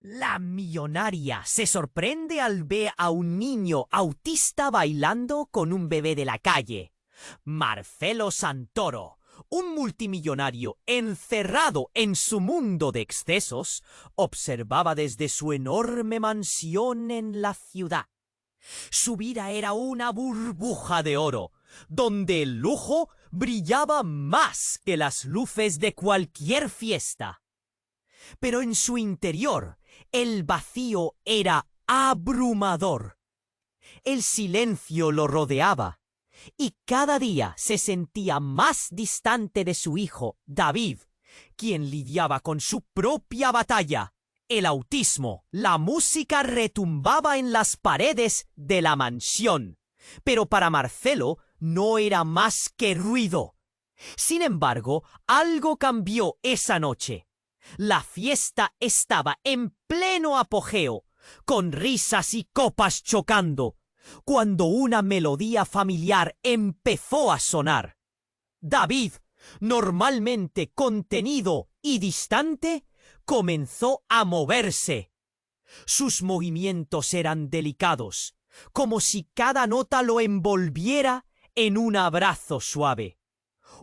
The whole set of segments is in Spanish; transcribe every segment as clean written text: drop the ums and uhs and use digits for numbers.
La millonaria se sorprende al ver a un niño autista bailando con un bebé de la calle. Marcelo Santoro, un multimillonario encerrado en su mundo de excesos, observaba desde su enorme mansión en la ciudad. Su vida era una burbuja de oro, donde el lujo brillaba más que las luces de cualquier fiesta. Pero en su interior, el vacío era abrumador. El silencio lo rodeaba, y cada día se sentía más distante de su hijo, David, quien lidiaba con su propia batalla, el autismo. La música retumbaba en las paredes de la mansión, pero para Marcelo no era más que ruido. Sin embargo, algo cambió esa noche. La fiesta estaba en pleno apogeo, con risas y copas chocando, cuando una melodía familiar empezó a sonar. David, normalmente contenido y distante, comenzó a moverse. Sus movimientos eran delicados, como si cada nota lo envolviera en un abrazo suave.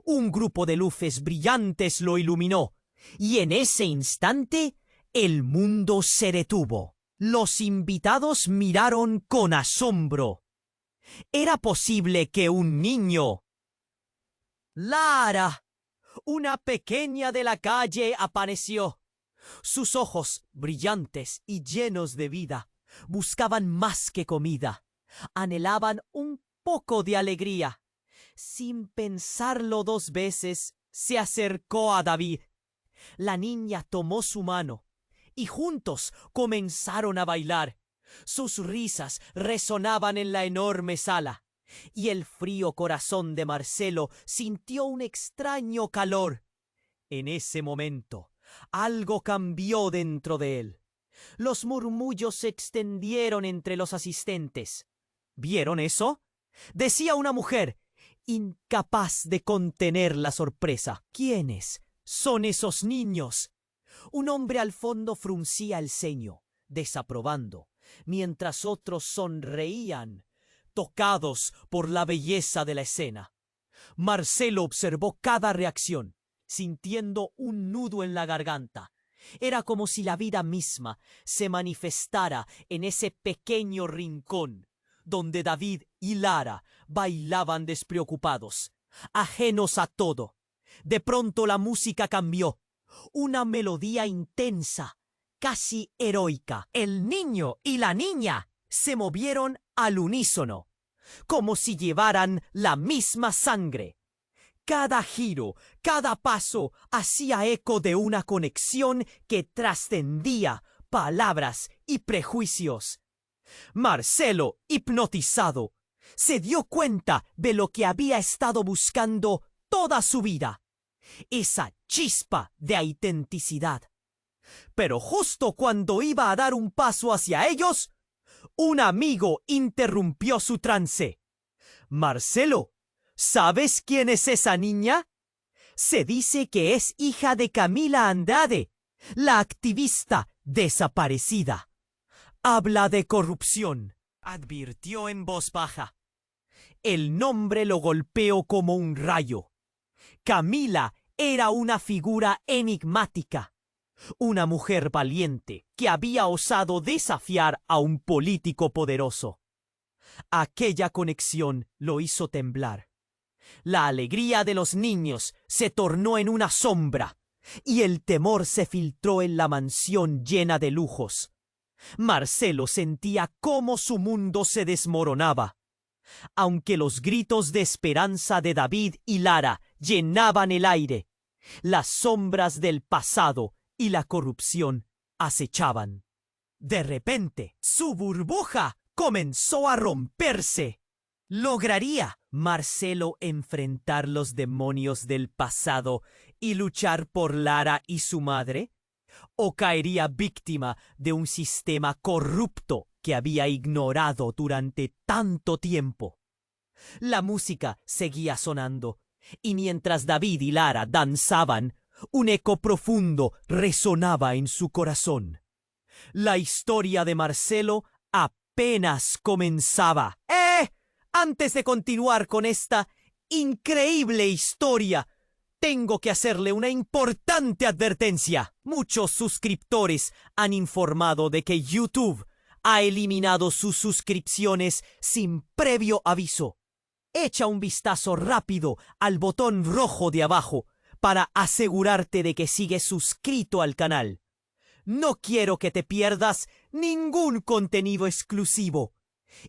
Un grupo de luces brillantes lo iluminó, y en ese instante el mundo se detuvo. Los invitados miraron con asombro. ¿Era posible que un niño? ¡Lara! Una pequeña de la calle apareció. Sus ojos, brillantes y llenos de vida, buscaban más que comida. Anhelaban un poco de alegría. Sin pensarlo dos veces, se acercó a David. La niña tomó su mano y juntos comenzaron a bailar. Sus risas resonaban en la enorme sala, y el frío corazón de Marcelo sintió un extraño calor. En ese momento, algo cambió dentro de él. Los murmullos se extendieron entre los asistentes. ¿Vieron eso? Decía una mujer, incapaz de contener la sorpresa. ¿Quiénes son esos niños? Un hombre al fondo fruncía el ceño, desaprobando, mientras otros sonreían, tocados por la belleza de la escena. Marcelo observó cada reacción, sintiendo un nudo en la garganta. Era como si la vida misma se manifestara en ese pequeño rincón, donde David y Lara bailaban despreocupados, ajenos a todo. De pronto la música cambió. Una melodía intensa, casi heroica. El niño y la niña se movieron al unísono, como si llevaran la misma sangre. Cada giro, cada paso hacía eco de una conexión que trascendía palabras y prejuicios. Marcelo, hipnotizado, se dio cuenta de lo que había estado buscando toda su vida, esa chispa de autenticidad. Pero justo cuando iba a dar un paso hacia ellos, un amigo interrumpió su trance. Marcelo, ¿sabes quién es esa niña? Se dice que es hija de Camila Andrade, la activista desaparecida. Habla de corrupción, advirtió en voz baja. El nombre lo golpeó como un rayo. Camila era una figura enigmática, una mujer valiente que había osado desafiar a un político poderoso. Aquella conexión lo hizo temblar. La alegría de los niños se tornó en una sombra, y el temor se filtró en la mansión llena de lujos. Marcelo sentía cómo su mundo se desmoronaba. Aunque los gritos de esperanza de David y Lara llenaban el aire, las sombras del pasado y la corrupción acechaban. De repente, su burbuja comenzó a romperse. ¿Lograría Marcelo enfrentar los demonios del pasado y luchar por Lara y su madre? ¿O caería víctima de un sistema corrupto que había ignorado durante tanto tiempo? La música seguía sonando, y mientras David y Lara danzaban, un eco profundo resonaba en su corazón. La historia de Marcelo apenas comenzaba. Antes de continuar con esta increíble historia, tengo que hacerle una importante advertencia. Muchos suscriptores han informado de que YouTube ha eliminado sus suscripciones sin previo aviso. Echa un vistazo rápido al botón rojo de abajo para asegurarte de que sigues suscrito al canal. No quiero que te pierdas ningún contenido exclusivo.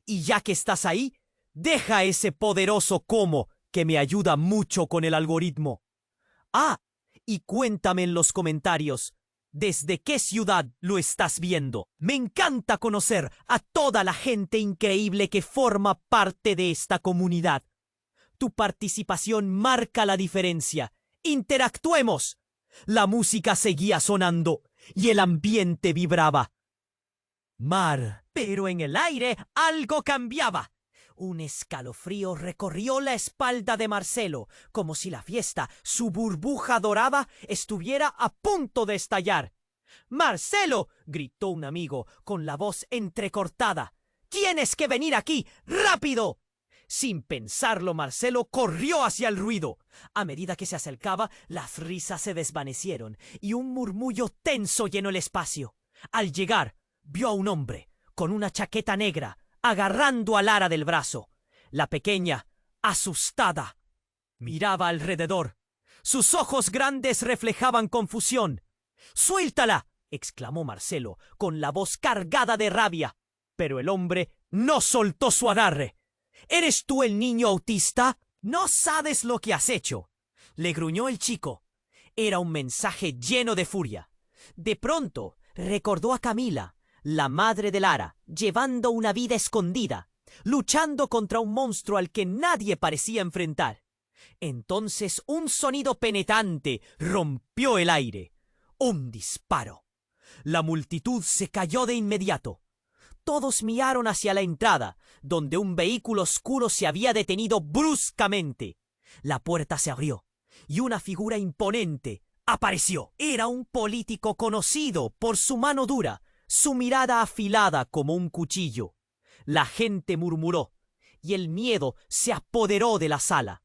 Y ya que estás ahí, deja ese poderoso como que me ayuda mucho con el algoritmo. Y cuéntame en los comentarios, ¿desde qué ciudad lo estás viendo? Me encanta conocer a toda la gente increíble que forma parte de esta comunidad. Tu participación marca la diferencia. ¡Interactuemos! La música seguía sonando y el ambiente vibraba. Pero en el aire algo cambiaba. Un escalofrío recorrió la espalda de Marcelo, como si la fiesta, su burbuja dorada, estuviera a punto de estallar. ¡Marcelo!, gritó un amigo con la voz entrecortada. ¡Tienes que venir aquí! ¡Rápido! Sin pensarlo, Marcelo corrió hacia el ruido. A medida que se acercaba, las risas se desvanecieron y un murmullo tenso llenó el espacio. Al llegar, vio a un hombre con una chaqueta negra agarrando a Lara del brazo. La pequeña, asustada, miraba alrededor. Sus ojos grandes reflejaban confusión. ¡Suéltala!, exclamó Marcelo con la voz cargada de rabia. Pero el hombre no soltó su agarre. ¿Eres tú el niño autista? No sabes lo que has hecho, le gruñó el chico. Era un mensaje lleno de furia. De pronto recordó a Camila, la madre de Lara, llevando una vida escondida, luchando contra un monstruo al que nadie parecía enfrentar. Entonces un sonido penetrante rompió el aire. Un disparo. La multitud se cayó de inmediato. Todos miraron hacia la entrada, donde un vehículo oscuro se había detenido bruscamente. La puerta se abrió y una figura imponente apareció. Era un político conocido por su mano dura, su mirada afilada como un cuchillo. La gente murmuró y el miedo se apoderó de la sala.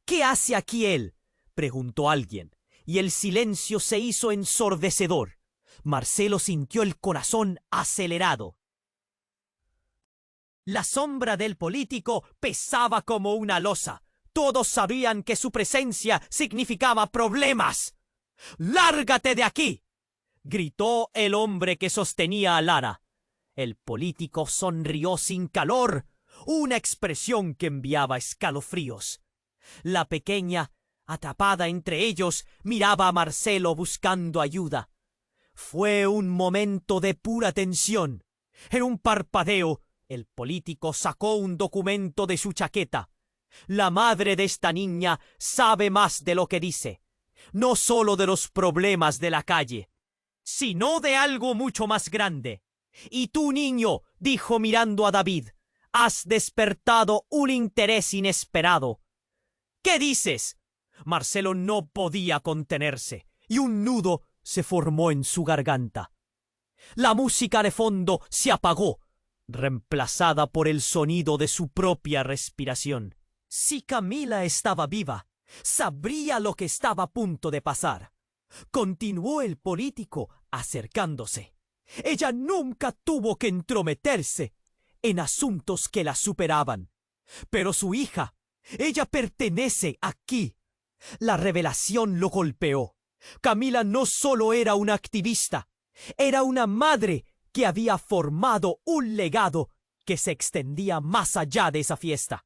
¿Qué hace aquí él?, preguntó alguien, y el silencio se hizo ensordecedor. Marcelo sintió el corazón acelerado. La sombra del político pesaba como una losa. Todos sabían que su presencia significaba problemas. ¡Lárgate de aquí!, gritó el hombre que sostenía a Lara. El político sonrió sin calor, una expresión que enviaba escalofríos. La pequeña, atrapada entre ellos, miraba a Marcelo buscando ayuda. Fue un momento de pura tensión. En un parpadeo, el político sacó un documento de su chaqueta. La madre de esta niña sabe más de lo que dice, no solo de los problemas de la calle, sino de algo mucho más grande. Y tú, niño, dijo mirando a David, has despertado un interés inesperado. ¿Qué dices? Marcelo no podía contenerse y un nudo se formó en su garganta. La música de fondo se apagó, reemplazada por el sonido de su propia respiración. Si Camila estaba viva, sabría lo que estaba a punto de pasar. Continuó el político acercándose. Ella nunca tuvo que entrometerse en asuntos que la superaban. Pero su hija, ella pertenece aquí. La revelación lo golpeó. Camila no solo era una activista, era una madre que había formado un legado que se extendía más allá de esa fiesta.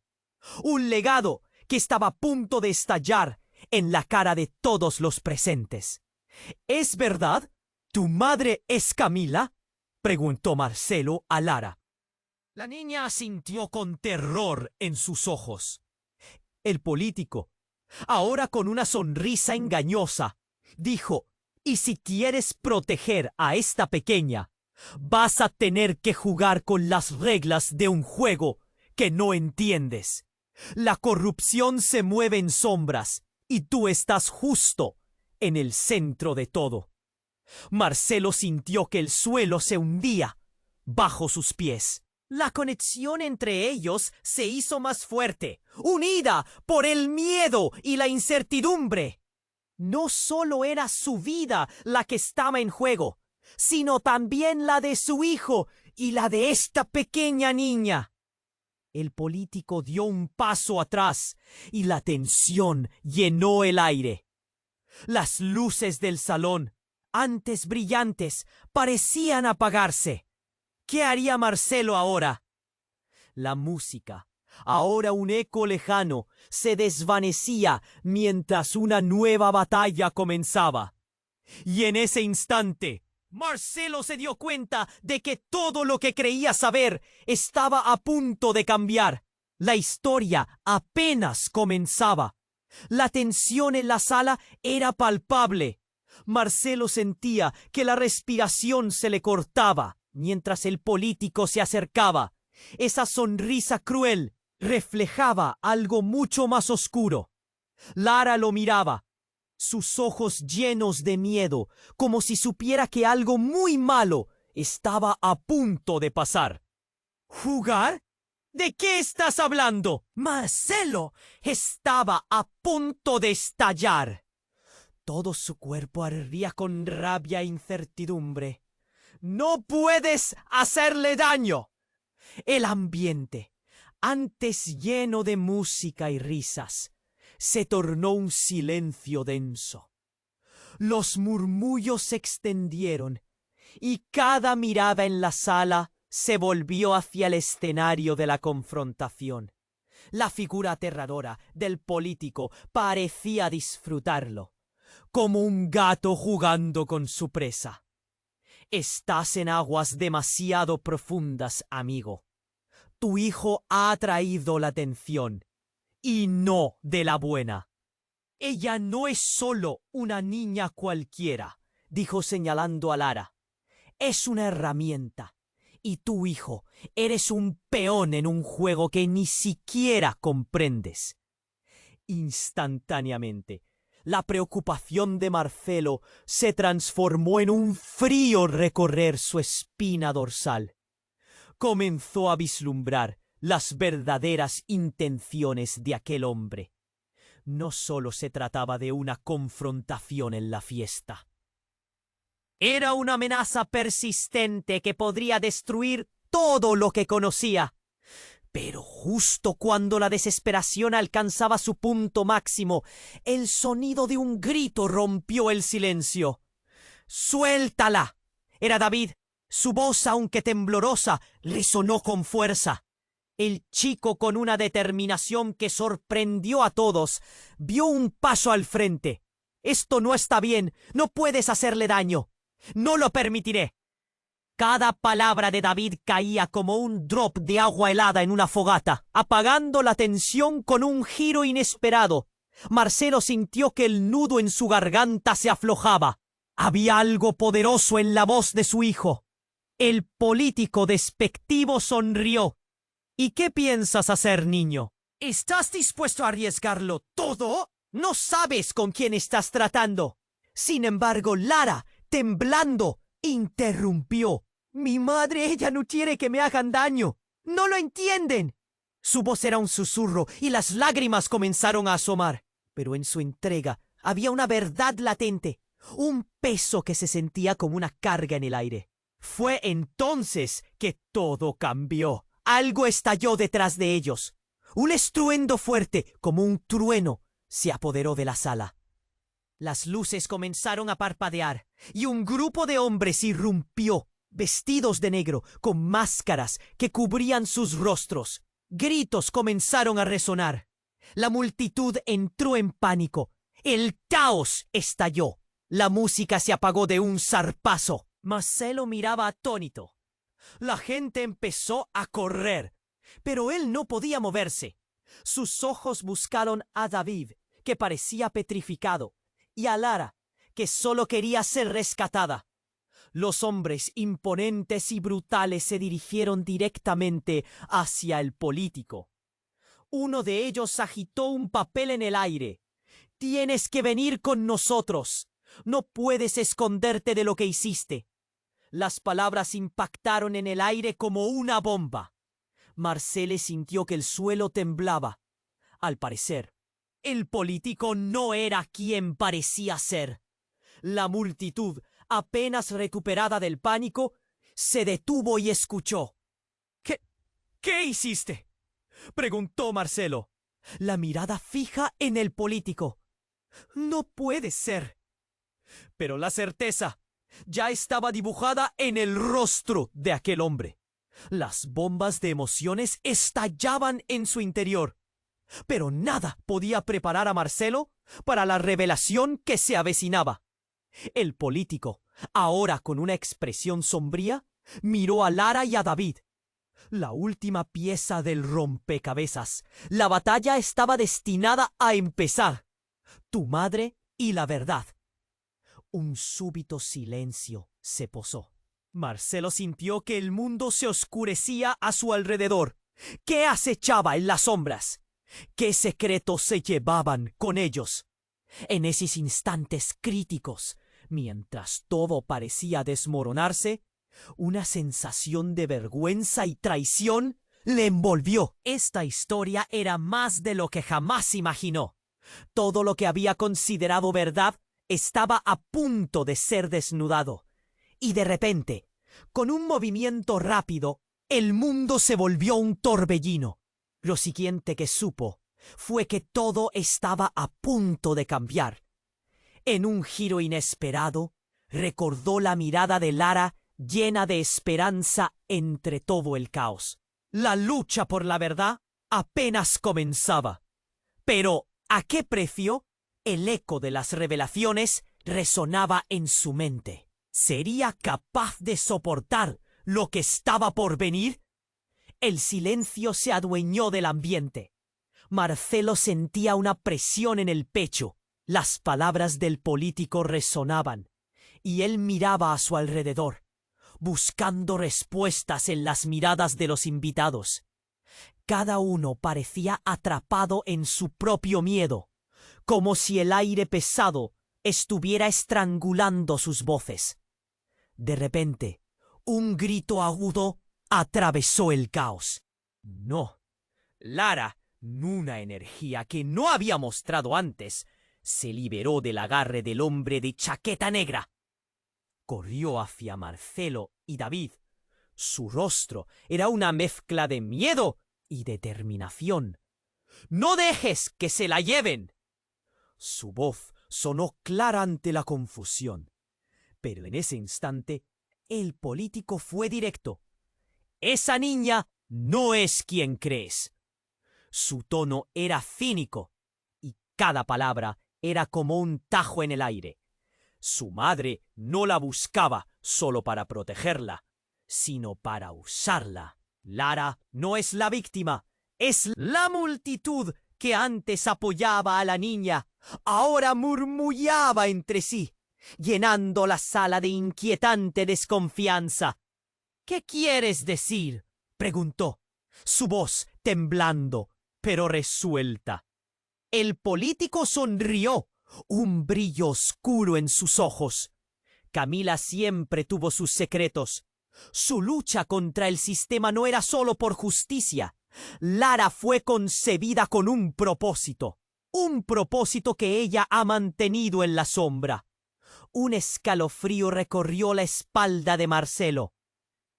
Un legado que estaba a punto de estallar en la cara de todos los presentes. ¿Es verdad? ¿Tu madre es Camila?, preguntó Marcelo a Lara. La niña asintió con terror en sus ojos. El político, ahora con una sonrisa engañosa, dijo: «Y si quieres proteger a esta pequeña, vas a tener que jugar con las reglas de un juego que no entiendes. La corrupción se mueve en sombras y tú estás justo en el centro de todo». Marcelo sintió que el suelo se hundía bajo sus pies. La conexión entre ellos se hizo más fuerte, unida por el miedo y la incertidumbre. No solo era su vida la que estaba en juego, sino también la de su hijo y la de esta pequeña niña. El político dio un paso atrás y la tensión llenó el aire. Las luces del salón, antes brillantes, parecían apagarse. ¿Qué haría Marcelo ahora? La música, ahora un eco lejano, se desvanecía mientras una nueva batalla comenzaba. Y en ese instante, Marcelo se dio cuenta de que todo lo que creía saber estaba a punto de cambiar. La historia apenas comenzaba. La tensión en la sala era palpable. Marcelo sentía que la respiración se le cortaba mientras el político se acercaba. Esa sonrisa cruel reflejaba algo mucho más oscuro. Lara lo miraba, sus ojos llenos de miedo, como si supiera que algo muy malo estaba a punto de pasar. ¿Jugar? ¿De qué estás hablando? Marcelo estaba a punto de estallar. Todo su cuerpo ardía con rabia e incertidumbre. ¡No puedes hacerle daño! El ambiente, antes lleno de música y risas, se tornó un silencio denso. Los murmullos se extendieron y cada mirada en la sala se volvió hacia el escenario de la confrontación. La figura aterradora del político parecía disfrutarlo, como un gato jugando con su presa. Estás en aguas demasiado profundas, amigo. Tu hijo ha atraído la atención, y no de la buena. Ella no es solo una niña cualquiera, dijo señalando a Lara. Es una herramienta, y tu hijo eres un peón en un juego que ni siquiera comprendes. Instantáneamente, la preocupación de Marcelo se transformó en un frío recorrer su espina dorsal. Comenzó a vislumbrar las verdaderas intenciones de aquel hombre. No solo se trataba de una confrontación en la fiesta. Era una amenaza persistente que podría destruir todo lo que conocía. Pero justo cuando la desesperación alcanzaba su punto máximo, el sonido de un grito rompió el silencio. ¡Suéltala! Era David. Su voz, aunque temblorosa, resonó con fuerza. El chico, con una determinación que sorprendió a todos, dio un paso al frente. «Esto no está bien. No puedes hacerle daño. No lo permitiré». Cada palabra de David caía como un drop de agua helada en una fogata, apagando la tensión con un giro inesperado. Marcelo sintió que el nudo en su garganta se aflojaba. Había algo poderoso en la voz de su hijo. El político despectivo sonrió. «¿Y qué piensas hacer, niño? ¿Estás dispuesto a arriesgarlo todo? No sabes con quién estás tratando». Sin embargo, Lara, temblando, interrumpió. «Mi madre, ella no quiere que me hagan daño. ¡No lo entienden!». Su voz era un susurro y las lágrimas comenzaron a asomar. Pero en su entrega había una verdad latente, un peso que se sentía como una carga en el aire. Fue entonces que todo cambió. Algo estalló detrás de ellos. Un estruendo fuerte, como un trueno, se apoderó de la sala. Las luces comenzaron a parpadear y un grupo de hombres irrumpió, vestidos de negro, con máscaras que cubrían sus rostros. Gritos comenzaron a resonar. La multitud entró en pánico. El caos estalló. La música se apagó de un zarpazo. Marcelo miraba atónito. La gente empezó a correr, pero él no podía moverse. Sus ojos buscaron a David, que parecía petrificado, y a Lara, que solo quería ser rescatada. Los hombres imponentes y brutales se dirigieron directamente hacia el político. Uno de ellos agitó un papel en el aire. «Tienes que venir con nosotros. No puedes esconderte de lo que hiciste. Las palabras impactaron en el aire como una bomba. Marcelo sintió que el suelo temblaba. Al parecer, el político no era quien parecía ser. La multitud, apenas recuperada del pánico, se detuvo y escuchó. ¿Qué hiciste?, preguntó Marcelo, la mirada fija en el político. No puede ser. Pero la certeza ya estaba dibujada en el rostro de aquel hombre. Las bombas de emociones estallaban en su interior. Pero nada podía preparar a Marcelo para la revelación que se avecinaba. El político, ahora con una expresión sombría, miró a Lara y a David. La última pieza del rompecabezas. La batalla estaba destinada a empezar. Tu madre y la verdad. Un súbito silencio se posó. Marcelo sintió que el mundo se oscurecía a su alrededor. ¿Qué acechaba en las sombras? ¿Qué secretos se llevaban con ellos? En esos instantes críticos, mientras todo parecía desmoronarse, una sensación de vergüenza y traición le envolvió. Esta historia era más de lo que jamás imaginó. Todo lo que había considerado verdad estaba a punto de ser desnudado. Y de repente, con un movimiento rápido, el mundo se volvió un torbellino. Lo siguiente que supo fue que todo estaba a punto de cambiar. En un giro inesperado, recordó la mirada de Lara llena de esperanza entre todo el caos. La lucha por la verdad apenas comenzaba. Pero, ¿a qué precio? El eco de las revelaciones resonaba en su mente. ¿Sería capaz de soportar lo que estaba por venir? El silencio se adueñó del ambiente. Marcelo sentía una presión en el pecho. Las palabras del político resonaban, y él miraba a su alrededor, buscando respuestas en las miradas de los invitados. Cada uno parecía atrapado en su propio miedo, como si el aire pesado estuviera estrangulando sus voces. De repente, un grito agudo atravesó el caos. No. Lara, una energía que no había mostrado antes, se liberó del agarre del hombre de chaqueta negra. Corrió hacia Marcelo y David. Su rostro era una mezcla de miedo y determinación. «¡No dejes que se la lleven!». Su voz sonó clara ante la confusión. Pero en ese instante, el político fue directo. «Esa niña no es quien crees». Su tono era cínico, y cada palabra era como un tajo en el aire. Su madre no la buscaba solo para protegerla, sino para usarla. Lara no es la víctima, es la multitud que antes apoyaba a la niña, ahora murmullaba entre sí, llenando la sala de inquietante desconfianza. «¿Qué quieres decir?», preguntó, su voz temblando, pero resuelta. El político sonrió, un brillo oscuro en sus ojos. Camila siempre tuvo sus secretos. Su lucha contra el sistema no era solo por justicia. Lara fue concebida con un propósito que ella ha mantenido en la sombra. Un escalofrío recorrió la espalda de Marcelo.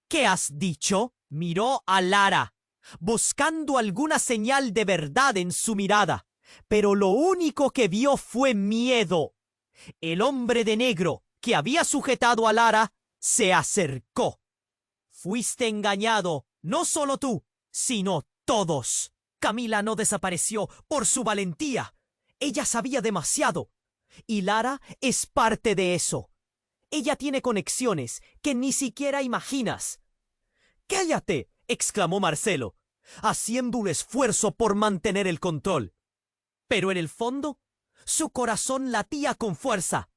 «¿Qué has dicho?», miró a Lara, buscando alguna señal de verdad en su mirada, pero lo único que vio fue miedo. El hombre de negro que había sujetado a Lara se acercó. «Fuiste engañado, no solo tú, sino todos». Camila no desapareció por su valentía. Ella sabía demasiado. Y Lara es parte de eso. Ella tiene conexiones que ni siquiera imaginas. «¡Cállate!», exclamó Marcelo, haciendo un esfuerzo por mantener el control. Pero en el fondo, su corazón latía con fuerza.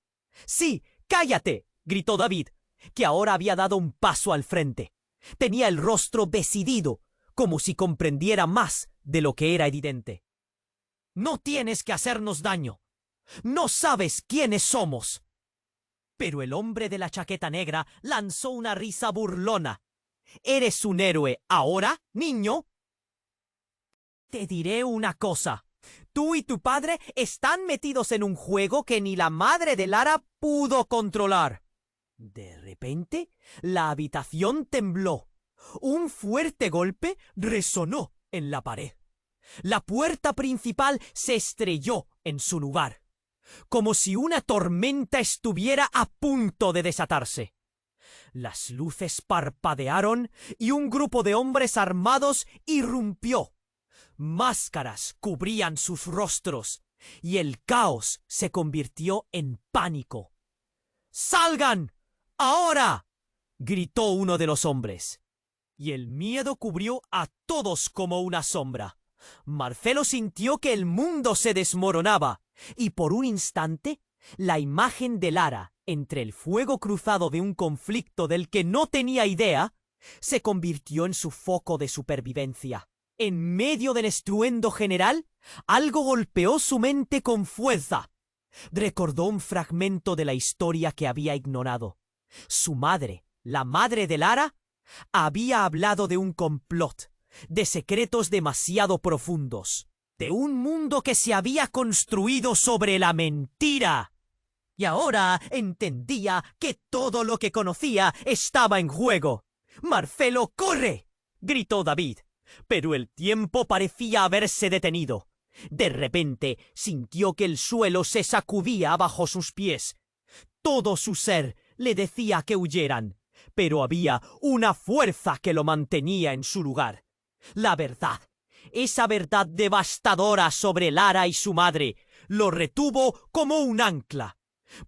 «Sí, cállate», gritó David, que ahora había dado un paso al frente. Tenía el rostro decidido, como si comprendiera más de lo que era evidente. «No tienes que hacernos daño. No sabes quiénes somos». Pero el hombre de la chaqueta negra lanzó una risa burlona. ¿Eres un héroe ahora, niño? Te diré una cosa. Tú y tu padre están metidos en un juego que ni la madre de Lara pudo controlar. De repente, la habitación tembló. Un fuerte golpe resonó en la pared. La puerta principal se estrelló en su lugar, como si una tormenta estuviera a punto de desatarse. Las luces parpadearon y un grupo de hombres armados irrumpió. Máscaras cubrían sus rostros y el caos se convirtió en pánico. ¡Salgan! ¡Ahora!, gritó uno de los hombres. Y el miedo cubrió a todos como una sombra. Marcelo sintió que el mundo se desmoronaba y por un instante la imagen de Lara entre el fuego cruzado de un conflicto del que no tenía idea se convirtió en su foco de supervivencia. En medio del estruendo general, algo golpeó su mente con fuerza. Recordó un fragmento de la historia que había ignorado. Su madre, la madre de Lara, había hablado de un complot, de secretos demasiado profundos, de un mundo que se había construido sobre la mentira. Y ahora entendía que todo lo que conocía estaba en juego. «¡Marcelo, corre!», gritó David, pero el tiempo parecía haberse detenido. De repente sintió que el suelo se sacudía bajo sus pies. Todo su ser le decía que huyeran, pero había una fuerza que lo mantenía en su lugar. La verdad, esa verdad devastadora sobre Lara y su madre, lo retuvo como un ancla.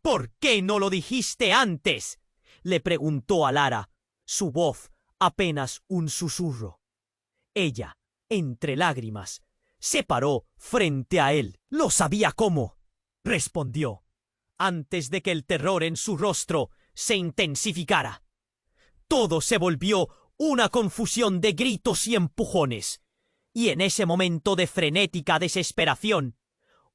«¿Por qué no lo dijiste antes?», le preguntó a Lara, su voz apenas un susurro. Ella, entre lágrimas, se paró frente a él. «Lo sabía cómo», respondió, antes de que el terror en su rostro se intensificara. Todo se volvió una confusión de gritos y empujones, y en ese momento de frenética desesperación,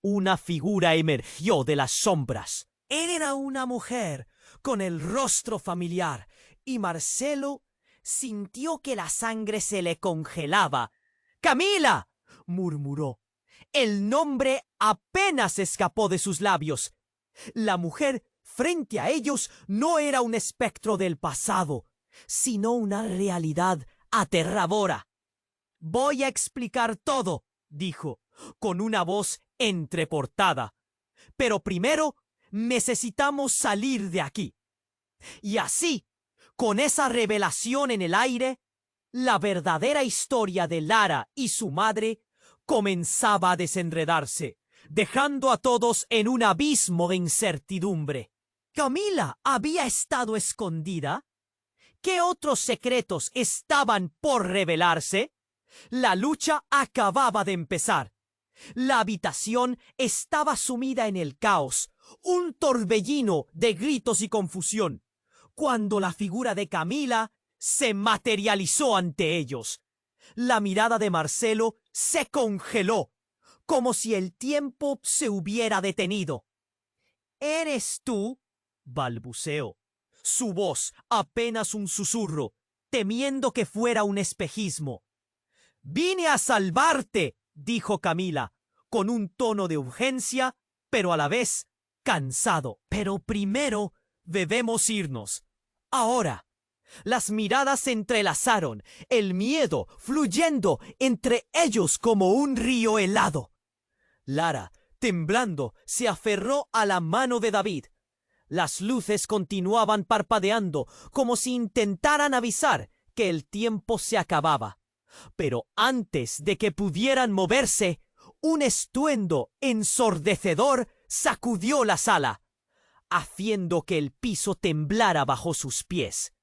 una figura emergió de las sombras. Era una mujer con el rostro familiar, y Marcelo sintió que la sangre se le congelaba. «¡Camila!», murmuró. El nombre apenas escapó de sus labios. La mujer frente a ellos no era un espectro del pasado, sino una realidad aterradora. «Voy a explicar todo», dijo, con una voz entrecortada. «Pero primero necesitamos salir de aquí». Y así, con esa revelación en el aire, la verdadera historia de Lara y su madre comenzaba a desenredarse, dejando a todos en un abismo de incertidumbre. ¿Camila había estado escondida? ¿Qué otros secretos estaban por revelarse? La lucha acababa de empezar. La habitación estaba sumida en el caos, un torbellino de gritos y confusión, cuando la figura de Camila se materializó ante ellos. La mirada de Marcelo se congeló, como si el tiempo se hubiera detenido. «¿Eres tú?», balbuceó, su voz apenas un susurro, temiendo que fuera un espejismo. «Vine a salvarte», dijo Camila, con un tono de urgencia, pero a la vez cansado. «Pero primero debemos irnos. Ahora». Las miradas se entrelazaron, el miedo fluyendo entre ellos como un río helado. Lara, temblando, se aferró a la mano de David. Las luces continuaban parpadeando, como si intentaran avisar que el tiempo se acababa. Pero antes de que pudieran moverse, un estruendo ensordecedor sacudió la sala, haciendo que el piso temblara bajo sus pies.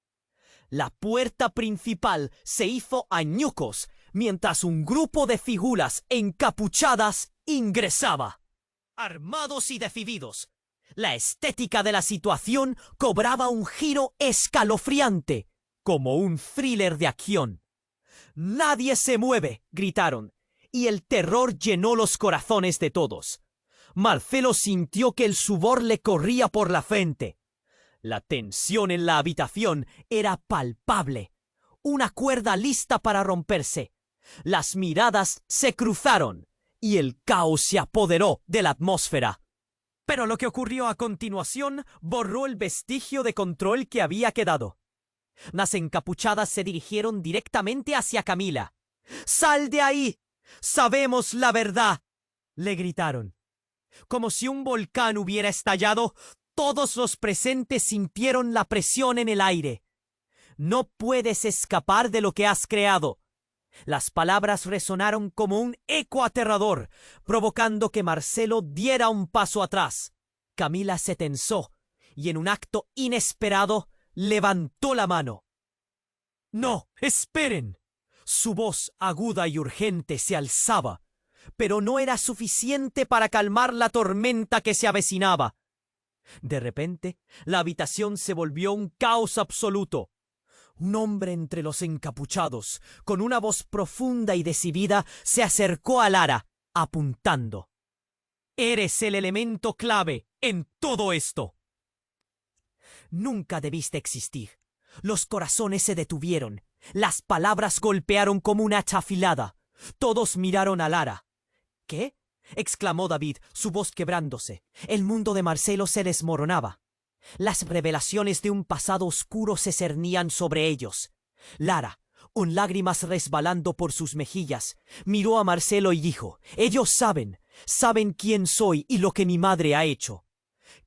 La puerta principal se hizo añicos mientras un grupo de figuras encapuchadas ingresaba. Armados y decididos, la estética de la situación cobraba un giro escalofriante, como un thriller de acción. «¡Nadie se mueve!», gritaron, y el terror llenó los corazones de todos. Marcelo sintió que el sudor le corría por la frente. La tensión en la habitación era palpable. Una cuerda lista para romperse. Las miradas se cruzaron y el caos se apoderó de la atmósfera. Pero lo que ocurrió a continuación borró el vestigio de control que había quedado. Las encapuchadas se dirigieron directamente hacia Camila. ¡Sal de ahí! ¡Sabemos la verdad!, le gritaron. Como si un volcán hubiera estallado, todos los presentes sintieron la presión en el aire. No puedes escapar de lo que has creado. Las palabras resonaron como un eco aterrador, provocando que Marcelo diera un paso atrás. Camila se tensó y en un acto inesperado levantó la mano. ¡No! ¡Esperen! Su voz aguda y urgente se alzaba, pero no era suficiente para calmar la tormenta que se avecinaba. De repente, la habitación se volvió un caos absoluto. Un hombre entre los encapuchados, con una voz profunda y decidida, se acercó a Lara, apuntando. «Eres el elemento clave en todo esto». Nunca debiste existir. Los corazones se detuvieron. Las palabras golpearon como una hacha afilada. Todos miraron a Lara. «¿Qué?», exclamó David, su voz quebrándose. El mundo de Marcelo se desmoronaba. Las revelaciones de un pasado oscuro se cernían sobre ellos. Lara, con lágrimas resbalando por sus mejillas, miró a Marcelo y dijo: «Ellos saben quién soy y lo que mi madre ha hecho».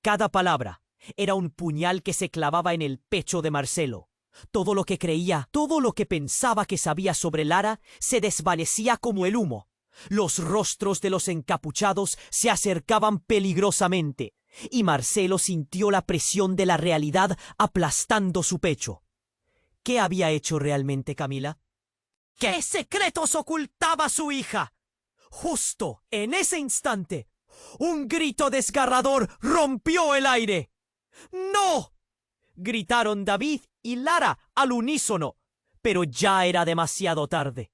Cada palabra era un puñal que se clavaba en el pecho de Marcelo. Todo lo que creía, todo lo que pensaba que sabía sobre Lara se desvanecía como el humo. Los rostros de los encapuchados se acercaban peligrosamente, y Marcelo sintió la presión de la realidad aplastando su pecho. ¿Qué había hecho realmente Camila? ¿Qué secretos ocultaba su hija? Justo en ese instante, un grito desgarrador rompió el aire. ¡No!, gritaron David y Lara al unísono, pero ya era demasiado tarde.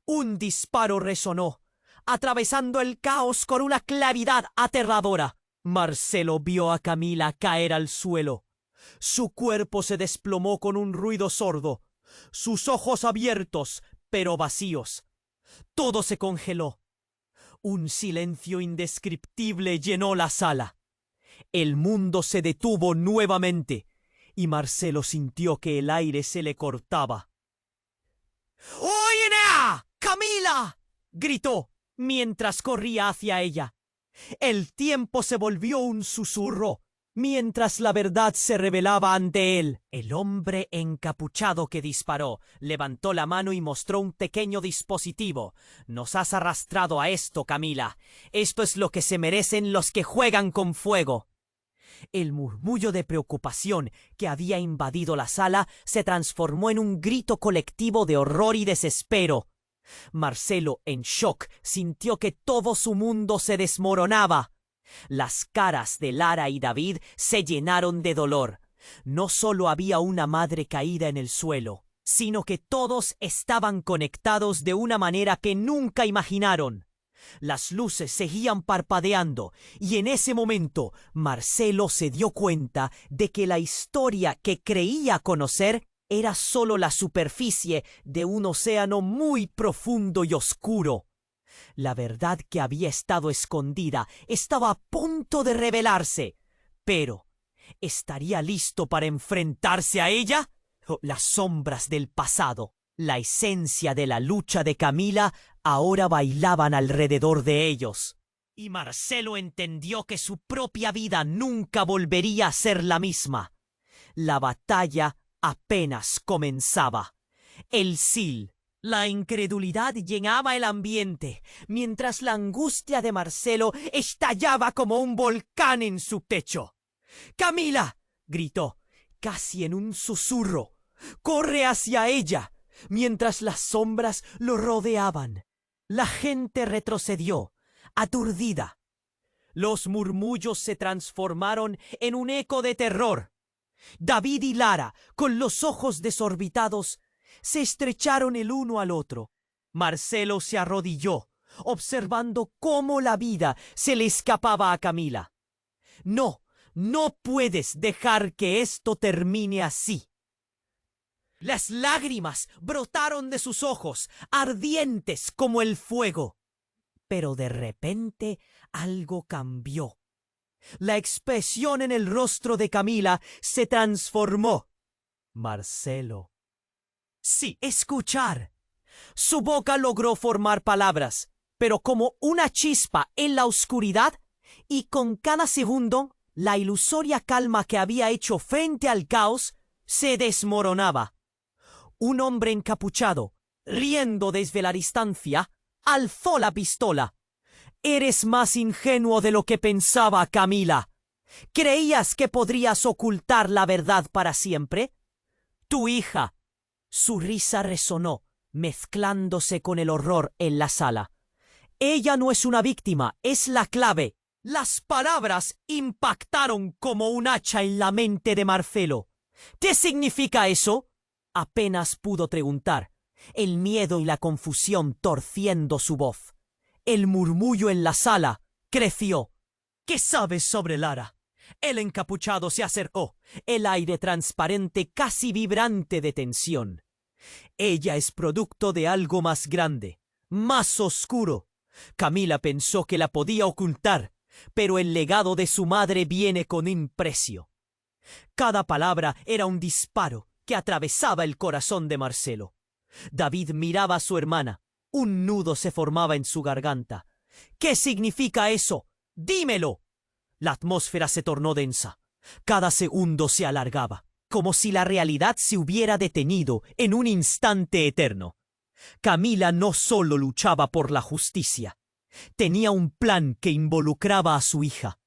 Un disparo resonó, atravesando el caos con una claridad aterradora. Marcelo vio a Camila caer al suelo. Su cuerpo se desplomó con un ruido sordo, sus ojos abiertos, pero vacíos. Todo se congeló. Un silencio indescriptible llenó la sala. El mundo se detuvo nuevamente, y Marcelo sintió que el aire se le cortaba. ¡Oye, Camila!, gritó mientras corría hacia ella. El tiempo se volvió un susurro, mientras la verdad se revelaba ante él. El hombre encapuchado que disparó levantó la mano y mostró un pequeño dispositivo. «Nos has arrastrado a esto, Camila. Esto es lo que se merecen los que juegan con fuego». El murmullo de preocupación que había invadido la sala se transformó en un grito colectivo de horror y desespero. Marcelo, en shock, sintió que todo su mundo se desmoronaba. Las caras de Lara y David se llenaron de dolor. No solo había una madre caída en el suelo, sino que todos estaban conectados de una manera que nunca imaginaron. Las luces seguían parpadeando, y en ese momento Marcelo se dio cuenta de que la historia que creía conocer era solo la superficie de un océano muy profundo y oscuro. La verdad que había estado escondida estaba a punto de revelarse, pero ¿estaría listo para enfrentarse a ella? Las sombras del pasado, la esencia de la lucha de Camila, ahora bailaban alrededor de ellos. Y Marcelo entendió que su propia vida nunca volvería a ser la misma. La batalla apenas comenzaba. El Sil, la incredulidad llenaba el ambiente, mientras la angustia de Marcelo estallaba como un volcán en su pecho. «¡Camila!», gritó, casi en un susurro. «¡Corre hacia ella!», mientras las sombras lo rodeaban. La gente retrocedió, aturdida. Los murmullos se transformaron en un eco de terror. David y Lara, con los ojos desorbitados, se estrecharon el uno al otro. Marcelo se arrodilló, observando cómo la vida se le escapaba a Camila. No No puedes dejar que esto termine así. Las lágrimas brotaron de sus ojos, ardientes como el fuego. Pero de repente algo cambió. La expresión en el rostro de Camila se transformó. Marcelo. Sí, escuchar. Su boca logró formar palabras, pero como una chispa en la oscuridad, y con cada segundo, la ilusoria calma que había hecho frente al caos se desmoronaba. Un hombre encapuchado, riendo desde la distancia, alzó la pistola. Eres más ingenuo de lo que pensaba, Camila. ¿Creías que podrías ocultar la verdad para siempre? Tu hija. Su risa resonó, mezclándose con el horror en la sala. Ella no es una víctima, es la clave. Las palabras impactaron como un hacha en la mente de Marcelo. ¿Qué significa eso? Apenas pudo preguntar, el miedo y la confusión torciendo su voz. El murmullo en la sala creció. ¿Qué sabes sobre Lara? El encapuchado se acercó, el aire transparente casi vibrante de tensión. Ella es producto de algo más grande, más oscuro. Camila pensó que la podía ocultar, pero el legado de su madre viene con un precio. Cada palabra era un disparo que atravesaba el corazón de Marcelo. David miraba a su hermana. Un nudo se formaba en su garganta. ¿Qué significa eso? ¡Dímelo! La atmósfera se tornó densa. Cada segundo se alargaba, como si la realidad se hubiera detenido en un instante eterno. Camila no solo luchaba por la justicia, tenía un plan que involucraba a su hija.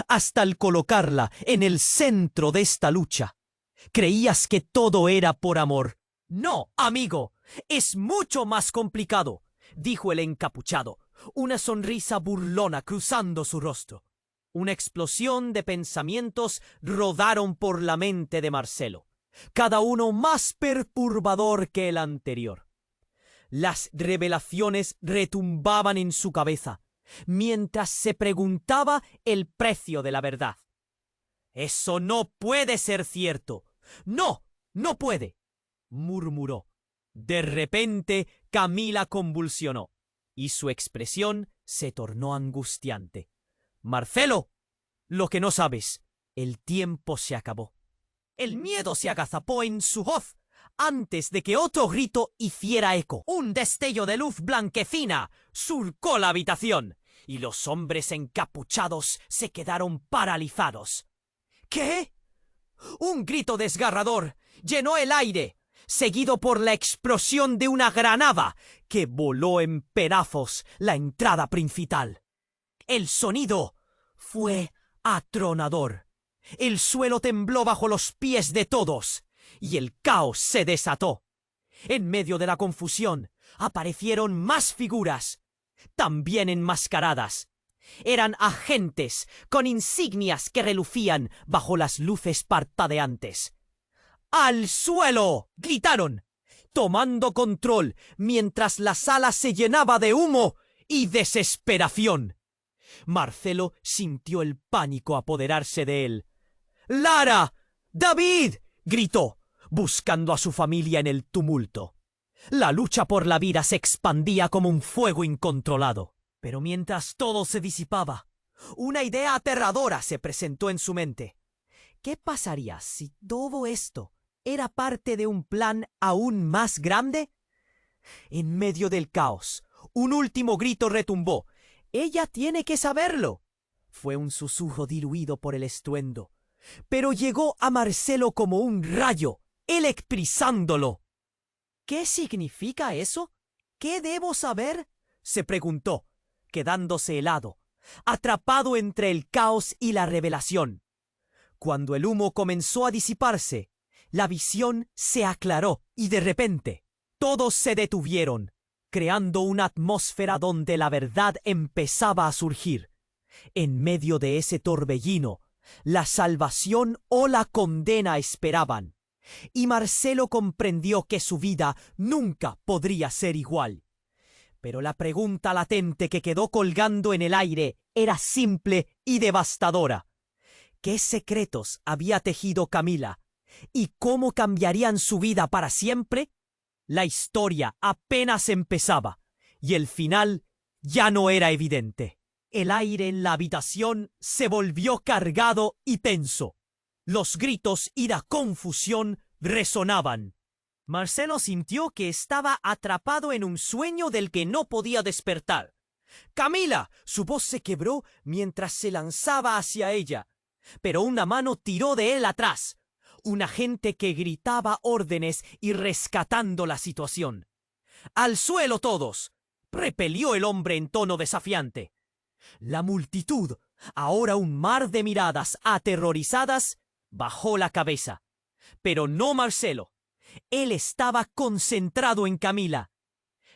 Hasta al colocarla en el centro de esta lucha, creías que todo era por amor. No, amigo, es mucho más complicado, dijo el encapuchado, una sonrisa burlona cruzando su rostro. Una explosión de pensamientos rodaron por la mente de Marcelo, cada uno más perturbador que el anterior. Las revelaciones retumbaban en su cabeza, mientras se preguntaba el precio de la verdad. «Eso no puede ser cierto. No, no puede», murmuró. De repente, Camila convulsionó, y su expresión se tornó angustiante. «Marcelo, lo que no sabes, el tiempo se acabó». El miedo se agazapó en su voz antes de que otro grito hiciera eco. Un destello de luz blanquecina surcó la habitación, y los hombres encapuchados se quedaron paralizados. ¿Qué? Un grito desgarrador llenó el aire, seguido por la explosión de una granada que voló en pedazos la entrada principal. El sonido fue atronador. El suelo tembló bajo los pies de todos, y el caos se desató. En medio de la confusión aparecieron más figuras, también enmascaradas. Eran agentes con insignias que relucían bajo las luces parpadeantes. ¡Al suelo!, gritaron, tomando control mientras la sala se llenaba de humo y desesperación. Marcelo sintió el pánico apoderarse de él. «¡Lara! ¡David!», gritó, buscando a su familia en el tumulto. La lucha por la vida se expandía como un fuego incontrolado. Pero mientras todo se disipaba, una idea aterradora se presentó en su mente. ¿Qué pasaría si todo esto era parte de un plan aún más grande? En medio del caos, un último grito retumbó. «Ella tiene que saberlo». Fue un susurro diluido por el estruendo, pero llegó a Marcelo como un rayo, electrizándolo. «¿Qué significa eso? ¿Qué debo saber?», se preguntó, quedándose helado, atrapado entre el caos y la revelación. Cuando el humo comenzó a disiparse, la visión se aclaró y de repente todos se detuvieron, creando una atmósfera donde la verdad empezaba a surgir. En medio de ese torbellino, la salvación o la condena esperaban, y Marcelo comprendió que su vida nunca podría ser igual. Pero la pregunta latente que quedó colgando en el aire era simple y devastadora. ¿Qué secretos había tejido Camila? ¿Y cómo cambiarían su vida para siempre? La historia apenas empezaba, y el final ya no era evidente. El aire en la habitación se volvió cargado y tenso. Los gritos y la confusión resonaban. Marcelo sintió que estaba atrapado en un sueño del que no podía despertar. ¡Camila! Su voz se quebró mientras se lanzaba hacia ella, pero una mano tiró de él atrás. Un agente que gritaba órdenes y rescatando la situación. ¡Al suelo todos! Repelió el hombre en tono desafiante. La multitud, ahora un mar de miradas aterrorizadas, bajó la cabeza. Pero no Marcelo. Él estaba concentrado en Camila.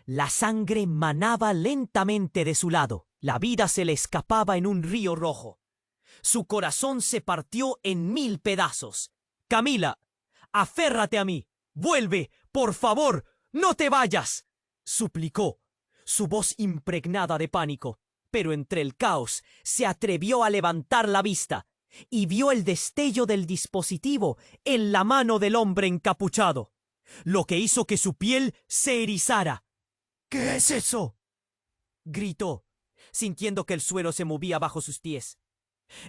La sangre manaba lentamente de su lado. La vida se le escapaba en un río rojo. Su corazón se partió en 1000 pedazos. Camila, aférrate a mí. Vuelve, por favor, no te vayas, suplicó, su voz impregnada de pánico. Pero entre el caos se atrevió a levantar la vista y vio el destello del dispositivo en la mano del hombre encapuchado, lo que hizo que su piel se erizara. ¿Qué es eso?, gritó, sintiendo que el suelo se movía bajo sus pies.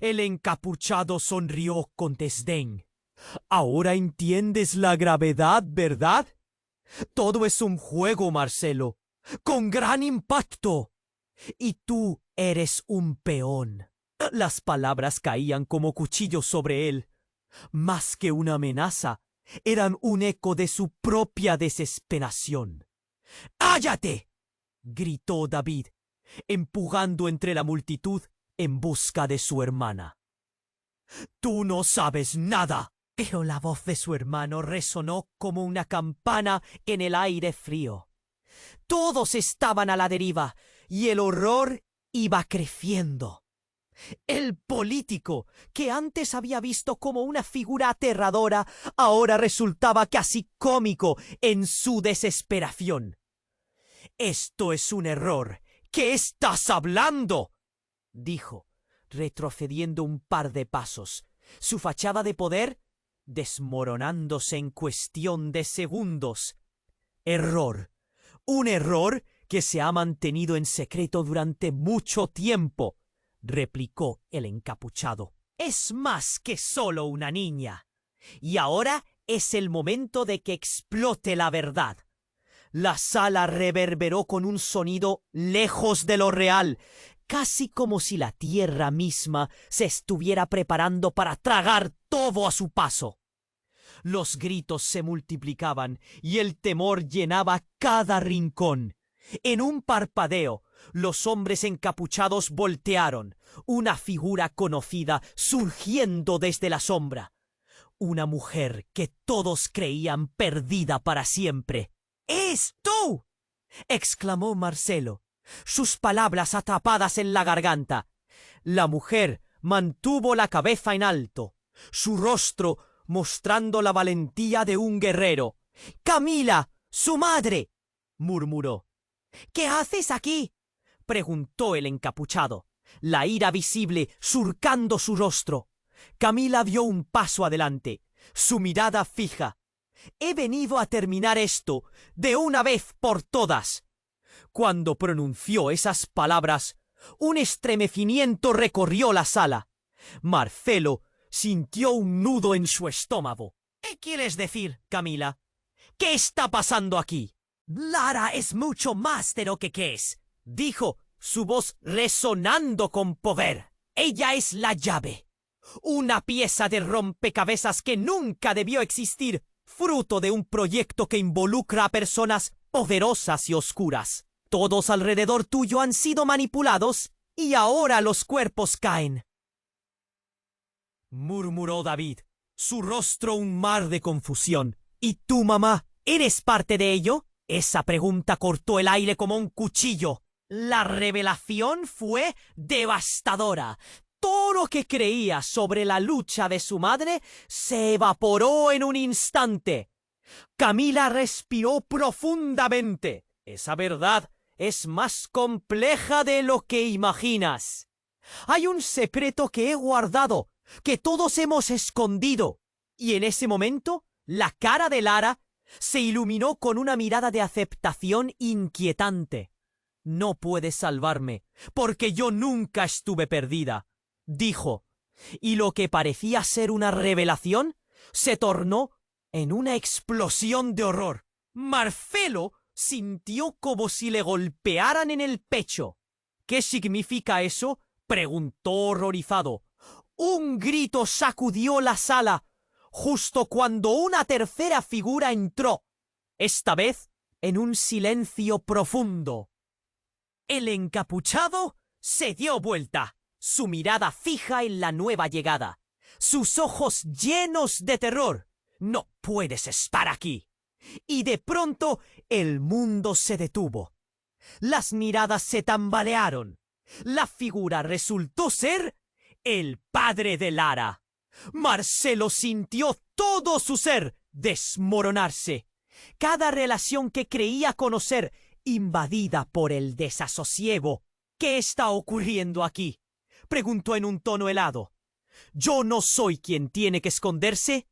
El encapuchado sonrió con desdén. Ahora entiendes la gravedad, ¿verdad? Todo es un juego, Marcelo, con gran impacto. Y tú eres un peón. Las palabras caían como cuchillos sobre él. Más que una amenaza, eran un eco de su propia desesperación. ¡Cállate!, gritó David, empujando entre la multitud en busca de su hermana. ¡Tú no sabes nada! Pero la voz de su hermano resonó como una campana en el aire frío. Todos estaban a la deriva y el horror iba creciendo. El político, que antes había visto como una figura aterradora, ahora resultaba casi cómico en su desesperación. «Esto es un error. ¿Qué estás hablando?», dijo, retrocediendo un par de pasos, su fachada de poder desmoronándose en cuestión de segundos. «Error. Un error que se ha mantenido en secreto durante mucho tiempo», replicó el encapuchado. «Es más que solo una niña. Y ahora es el momento de que explote la verdad». La sala reverberó con un sonido lejos de lo real, casi como si la tierra misma se estuviera preparando para tragar todo a su paso. Los gritos se multiplicaban y el temor llenaba cada rincón. En un parpadeo, los hombres encapuchados voltearon, una figura conocida surgiendo desde la sombra. Una mujer que todos creían perdida para siempre. «¡Es tú!», exclamó Marcelo, sus palabras atrapadas en la garganta. La mujer mantuvo la cabeza en alto, su rostro mostrando la valentía de un guerrero. «¡Camila, su madre!», murmuró. «¿Qué haces aquí?», preguntó el encapuchado, la ira visible surcando su rostro. Camila dio un paso adelante, su mirada fija. «He venido a terminar esto de una vez por todas». Cuando pronunció esas palabras, un estremecimiento recorrió la sala. Marcelo sintió un nudo en su estómago. «¿Qué quieres decir, Camila? ¿Qué está pasando aquí?». «Lara es mucho más de lo que es», dijo, su voz resonando con poder. «Ella es la llave. Una pieza de rompecabezas que nunca debió existir, fruto de un proyecto que involucra a personas poderosas y oscuras. Todos alrededor tuyo han sido manipulados y ahora los cuerpos caen», murmuró David, su rostro un mar de confusión. «¿Y tú, mamá, eres parte de ello?». Esa pregunta cortó el aire como un cuchillo. La revelación fue devastadora. Todo lo que creía sobre la lucha de su madre se evaporó en un instante. Camila respiró profundamente. «Esa verdad es más compleja de lo que imaginas. Hay un secreto que he guardado, que todos hemos escondido. Y en ese momento, la cara de Lara se iluminó con una mirada de aceptación inquietante. «No puedes salvarme, porque yo nunca estuve perdida», dijo, y lo que parecía ser una revelación se tornó en una explosión de horror. Marcelo sintió como si le golpearan en el pecho. «¿Qué significa eso?», preguntó horrorizado. Un grito sacudió la sala, justo cuando una tercera figura entró, esta vez en un silencio profundo. El encapuchado se dio vuelta, su mirada fija en la nueva llegada, sus ojos llenos de terror. «No puedes estar aquí». Y de pronto el mundo se detuvo. Las miradas se tambalearon. La figura resultó ser el padre de Lara. Marcelo sintió todo su ser desmoronarse. Cada relación que creía conocer invadida por el desasosiego. «¿Qué está ocurriendo aquí?», preguntó en un tono helado. «¿Yo no soy quien tiene que esconderse?».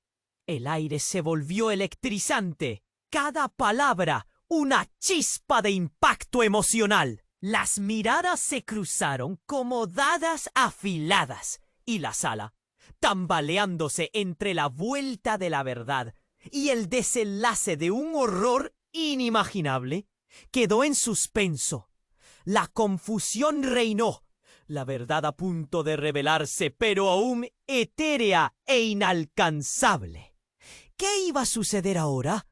El aire se volvió electrizante. Cada palabra, una chispa de impacto emocional. Las miradas se cruzaron como dadas afiladas, y la sala, tambaleándose entre la vuelta de la verdad y el desenlace de un horror inimaginable, quedó en suspenso. La confusión reinó, la verdad a punto de revelarse, pero aún etérea e inalcanzable. ¿Qué iba a suceder ahora?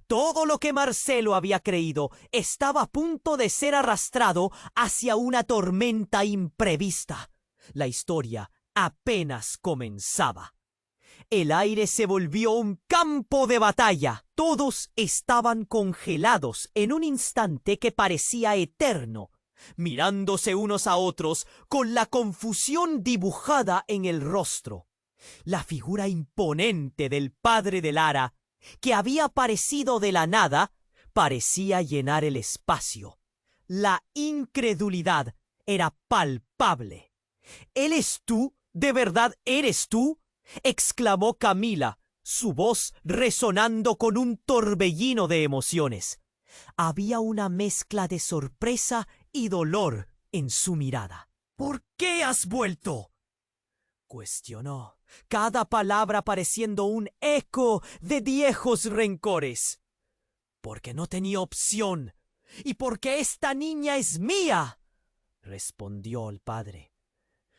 Todo lo que Marcelo había creído estaba a punto de ser arrastrado hacia una tormenta imprevista. La historia apenas comenzaba. El aire se volvió un campo de batalla. Todos estaban congelados en un instante que parecía eterno, mirándose unos a otros con la confusión dibujada en el rostro. La figura imponente del padre de Lara, que había aparecido de la nada, parecía llenar el espacio. La incredulidad era palpable. «¿Eres tú? ¿De verdad eres tú?», exclamó Camila, su voz resonando con un torbellino de emociones. Había una mezcla de sorpresa y dolor en su mirada. «¿Por qué has vuelto?», cuestionó, cada palabra pareciendo un eco de viejos rencores. «Porque no tenía opción, y porque esta niña es mía», respondió el padre.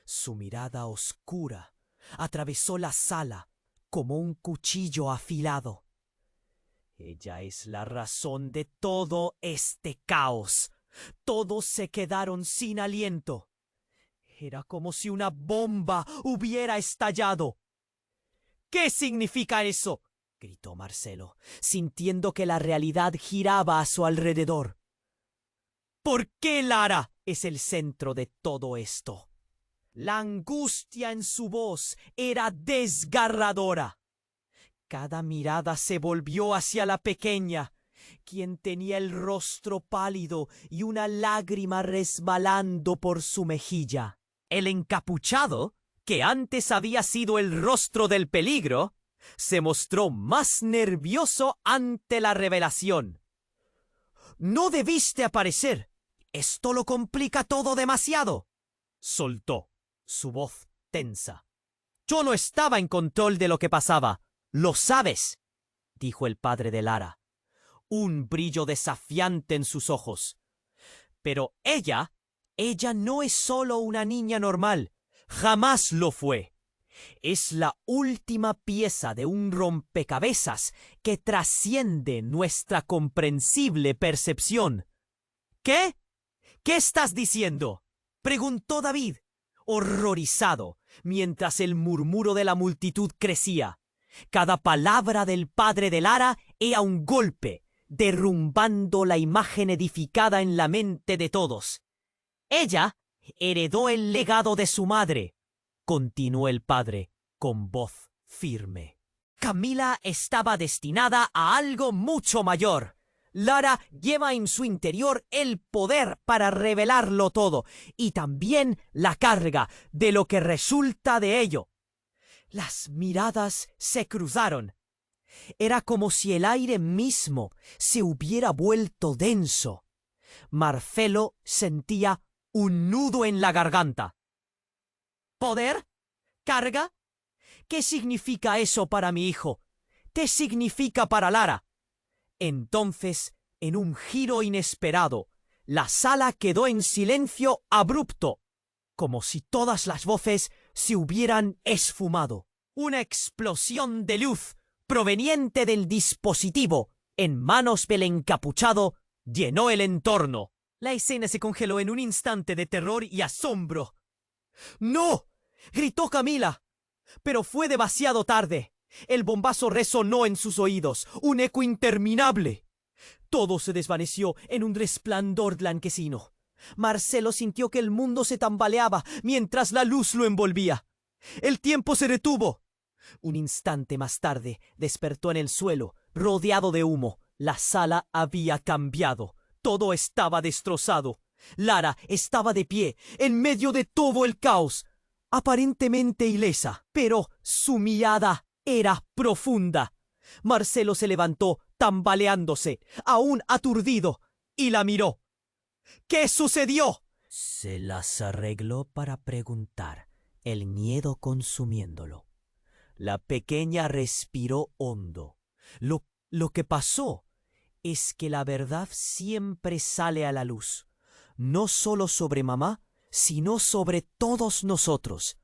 Su mirada oscura atravesó la sala como un cuchillo afilado. «Ella es la razón de todo este caos». Todos se quedaron sin aliento. Era como si una bomba hubiera estallado. «¿Qué significa eso?», gritó Marcelo, sintiendo que la realidad giraba a su alrededor. «¿Por qué Lara es el centro de todo esto?». La angustia en su voz era desgarradora. Cada mirada se volvió hacia la pequeña, quien tenía el rostro pálido y una lágrima resbalando por su mejilla. El encapuchado, que antes había sido el rostro del peligro, se mostró más nervioso ante la revelación. «No debiste aparecer. Esto lo complica todo demasiado», soltó, su voz tensa. «Yo no estaba en control de lo que pasaba. Lo sabes», dijo el padre de Lara, un brillo desafiante en sus ojos. «Pero ella no es solo una niña normal. Jamás lo fue. Es la última pieza de un rompecabezas que trasciende nuestra comprensible percepción». «¿Qué? ¿Qué estás diciendo?», preguntó David, horrorizado, mientras el murmuro de la multitud crecía. Cada palabra del padre de Lara era un golpe, derrumbando la imagen edificada en la mente de todos. «Ella heredó el legado de su madre», continuó el padre con voz firme. «Camila estaba destinada a algo mucho mayor. Lara lleva en su interior el poder para revelarlo todo, y también la carga de lo que resulta de ello. Las miradas se cruzaron. Era como si el aire mismo se hubiera vuelto denso. Marcelo sentía un nudo en la garganta. ¿Poder? ¿Carga? ¿Qué significa eso para mi hijo? ¿Qué significa para Lara? Entonces, en un giro inesperado, la sala quedó en silencio abrupto, como si todas las voces se hubieran esfumado. Una explosión de luz proveniente del dispositivo en manos del encapuchado llenó el entorno. La escena se congeló en un instante de terror y asombro. ¡No! ¡Gritó Camila! Pero fue demasiado tarde. El bombazo resonó en sus oídos, un eco interminable. Todo se desvaneció en un resplandor blanquecino. Marcelo sintió que el mundo se tambaleaba mientras la luz lo envolvía. El tiempo se detuvo. Un instante más tarde despertó en el suelo, rodeado de humo. La sala había cambiado. Todo estaba destrozado. Lara estaba de pie, en medio de todo el caos, aparentemente ilesa, pero su mirada era profunda. Marcelo se levantó, tambaleándose, aún aturdido, y la miró. ¿Qué sucedió? Se las arregló para preguntar, el miedo consumiéndolo. La pequeña respiró hondo. Lo que pasó es que la verdad siempre sale a la luz, no solo sobre mamá, sino sobre todos nosotros.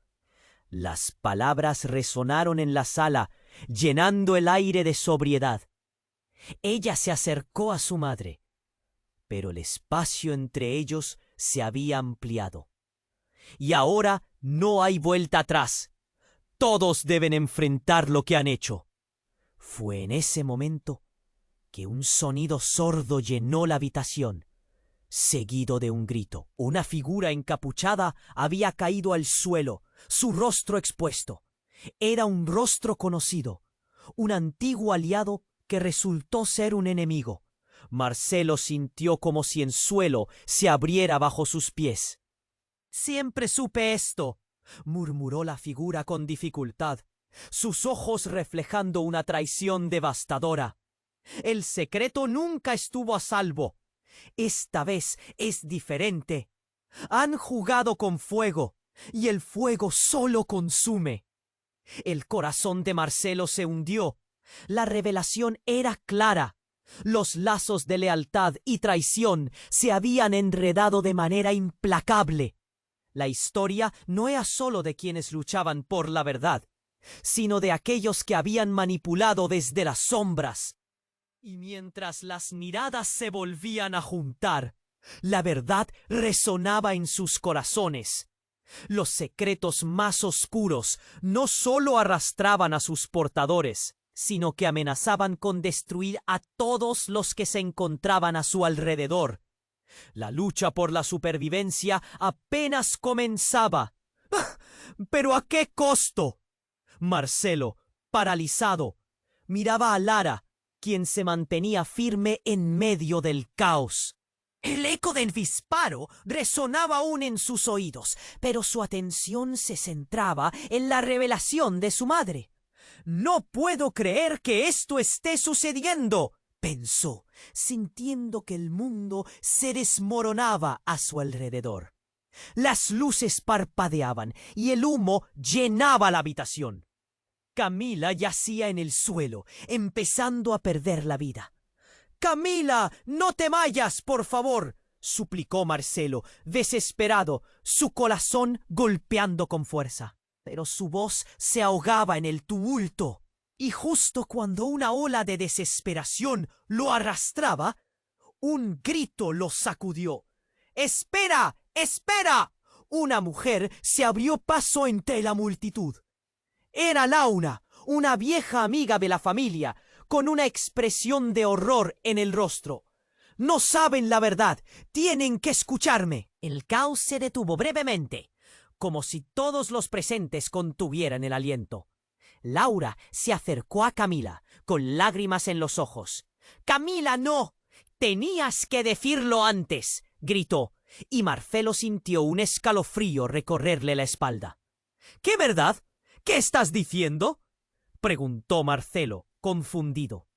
Las palabras resonaron en la sala, llenando el aire de sobriedad. Ella se acercó a su madre, pero el espacio entre ellos se había ampliado. Y ahora no hay vuelta atrás. Todos deben enfrentar lo que han hecho. Fue en ese momento que un sonido sordo llenó la habitación, seguido de un grito. Una figura encapuchada había caído al suelo, su rostro expuesto. Era un rostro conocido, un antiguo aliado que resultó ser un enemigo. Marcelo sintió como si el suelo se abriera bajo sus pies. «Siempre supe esto», murmuró la figura con dificultad, sus ojos reflejando una traición devastadora. «El secreto nunca estuvo a salvo. Esta vez es diferente. Han jugado con fuego, y el fuego solo consume». El corazón de Marcelo se hundió. La revelación era clara. Los lazos de lealtad y traición se habían enredado de manera implacable. La historia no era solo de quienes luchaban por la verdad, sino de aquellos que habían manipulado desde las sombras. Y mientras las miradas se volvían a juntar, la verdad resonaba en sus corazones. Los secretos más oscuros no solo arrastraban a sus portadores, sino que amenazaban con destruir a todos los que se encontraban a su alrededor. La lucha por la supervivencia apenas comenzaba. ¿Pero a qué costo? Marcelo, paralizado, miraba a Lara, quien se mantenía firme en medio del caos. El eco del disparo resonaba aún en sus oídos, pero su atención se centraba en la revelación de su madre. «No puedo creer que esto esté sucediendo», pensó, sintiendo que el mundo se desmoronaba a su alrededor. Las luces parpadeaban y el humo llenaba la habitación. Camila yacía en el suelo, empezando a perder la vida. «Camila, no te vayas, por favor», suplicó Marcelo, desesperado, su corazón golpeando con fuerza. Pero su voz se ahogaba en el tumulto, y justo cuando una ola de desesperación lo arrastraba, un grito lo sacudió. «¡Espera! ¡Espera!». Una mujer se abrió paso entre la multitud. Era Laura, una vieja amiga de la familia, con una expresión de horror en el rostro. «No saben la verdad. Tienen que escucharme». El caos se detuvo brevemente, como si todos los presentes contuvieran el aliento. Laura se acercó a Camila, con lágrimas en los ojos. «Camila, no. Tenías que decirlo antes», gritó, y Marcelo sintió un escalofrío recorrerle la espalda. «¿Qué verdad? ¿Qué estás diciendo?, preguntó Marcelo, confundido.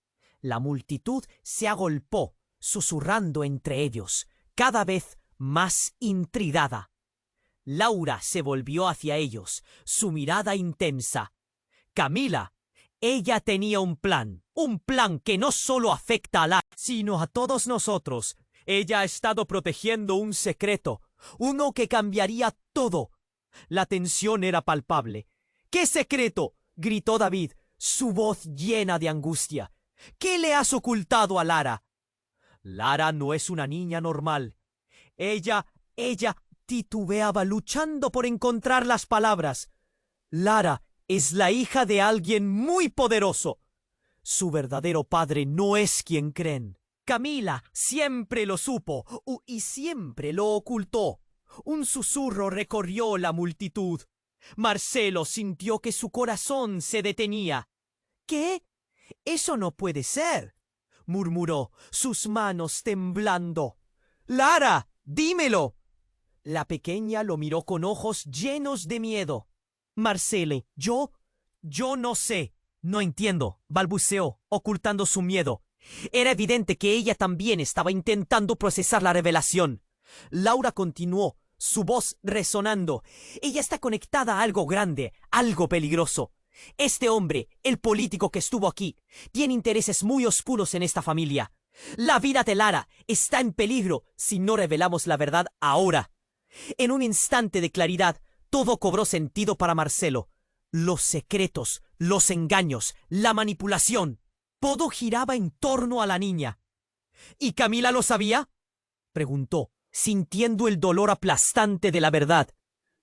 La multitud se agolpó, susurrando entre ellos, cada vez más intrigada. Laura se volvió hacia ellos, su mirada intensa. Camila, ella tenía un plan que no solo afecta a Lara, sino a todos nosotros. Ella ha estado protegiendo un secreto, uno que cambiaría todo. La tensión era palpable. ¿Qué secreto?, gritó David, su voz llena de angustia. ¿Qué le has ocultado a Lara? Lara no es una niña normal. Ella titubeaba, luchando por encontrar las palabras. Lara es la hija de alguien muy poderoso. Su verdadero padre no es quien creen. Camila siempre lo supo y siempre lo ocultó. Un susurro recorrió la multitud. Marcelo sintió que su corazón se detenía. ¿Qué? Eso no puede ser, murmuró, sus manos temblando. Lara, dímelo. La pequeña lo miró con ojos llenos de miedo. Marcele, yo no sé. No entiendo, balbuceó, ocultando su miedo. Era evidente que ella también estaba intentando procesar la revelación. Laura continuó, su voz resonando. Ella está conectada a algo grande, algo peligroso. Este hombre, el político que estuvo aquí, tiene intereses muy oscuros en esta familia. La vida de Lara está en peligro si no revelamos la verdad ahora. En un instante de claridad, todo cobró sentido para Marcelo. Los secretos, los engaños, la manipulación. Todo giraba en torno a la niña. ¿Y Camila lo sabía?, preguntó, sintiendo el dolor aplastante de la verdad.